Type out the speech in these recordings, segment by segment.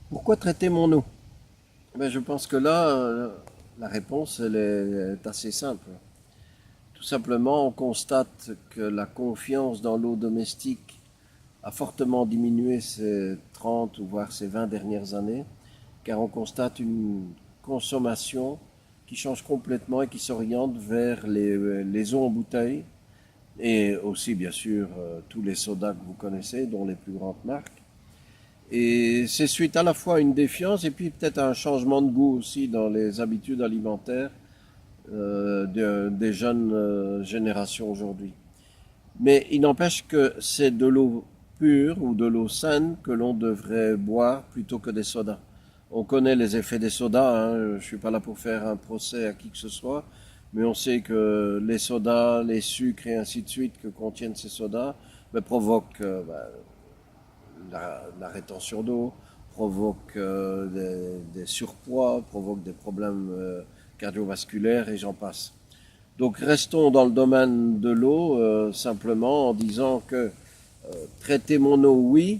Pourquoi traiter mon eau? Je pense que là, la réponse elle est assez simple. Tout simplement, on constate que la confiance dans l'eau domestique a fortement diminué ces 30 ou voire ces 20 dernières années, car on constate une consommation qui change complètement et qui s'oriente vers les eaux en bouteille et aussi bien sûr tous les sodas que vous connaissez, dont les plus grandes marques. Et c'est suite à la fois à une défiance et puis peut-être à un changement de goût aussi dans les habitudes alimentaires des jeunes générations aujourd'hui. Mais il n'empêche que c'est de l'eau pure ou de l'eau saine que l'on devrait boire plutôt que des sodas. On connaît les effets des sodas, hein. Je ne suis pas là pour faire un procès à qui que ce soit, mais on sait que les sodas, les sucres et ainsi de suite que contiennent ces sodas provoquent la rétention d'eau, provoque des surpoids, provoque des problèmes cardiovasculaires et j'en passe. Donc restons dans le domaine de l'eau simplement en disant que traiter mon eau, oui,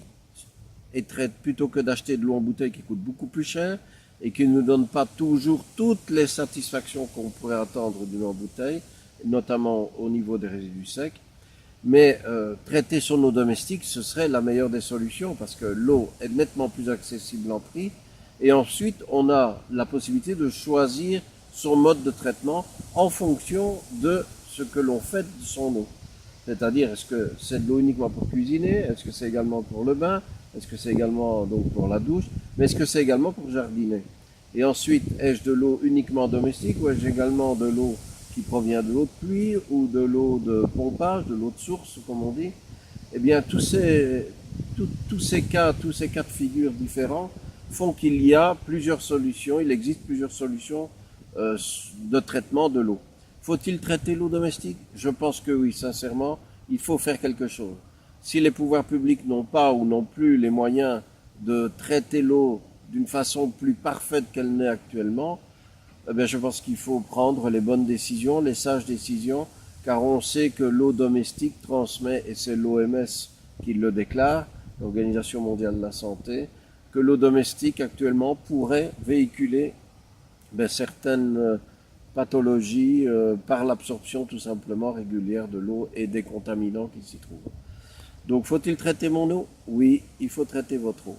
et traite plutôt que d'acheter de l'eau en bouteille qui coûte beaucoup plus cher et qui ne nous donne pas toujours toutes les satisfactions qu'on pourrait attendre d'une eau en bouteille, notamment au niveau des résidus secs. Mais traiter son eau domestique, ce serait la meilleure des solutions parce que l'eau est nettement plus accessible en prix. Et ensuite, on a la possibilité de choisir son mode de traitement en fonction de ce que l'on fait de son eau. C'est-à-dire, est-ce que c'est de l'eau uniquement pour cuisiner? Est-ce que c'est également pour le bain? Est-ce que c'est également donc pour la douche? Mais est-ce que c'est également pour jardiner? Et ensuite, ai-je de l'eau uniquement domestique ou ai-je également de l'eau qui provient de l'eau de pluie ou de l'eau de pompage, de l'eau de source, comme on dit? Eh bien, tous ces cas de figure différents font qu'il y a plusieurs solutions, il existe plusieurs solutions de traitement de l'eau. Faut-il traiter l'eau domestique? Je pense que oui, sincèrement, il faut faire quelque chose. Si les pouvoirs publics n'ont pas ou n'ont plus les moyens de traiter l'eau d'une façon plus parfaite qu'elle n'est actuellement, je pense qu'il faut prendre les bonnes décisions, les sages décisions, car on sait que l'eau domestique transmet, et c'est l'OMS qui le déclare, l'Organisation mondiale de la santé, que l'eau domestique actuellement pourrait véhiculer certaines pathologies par l'absorption tout simplement régulière de l'eau et des contaminants qui s'y trouvent. Donc faut-il traiter mon eau? Oui, il faut traiter votre eau.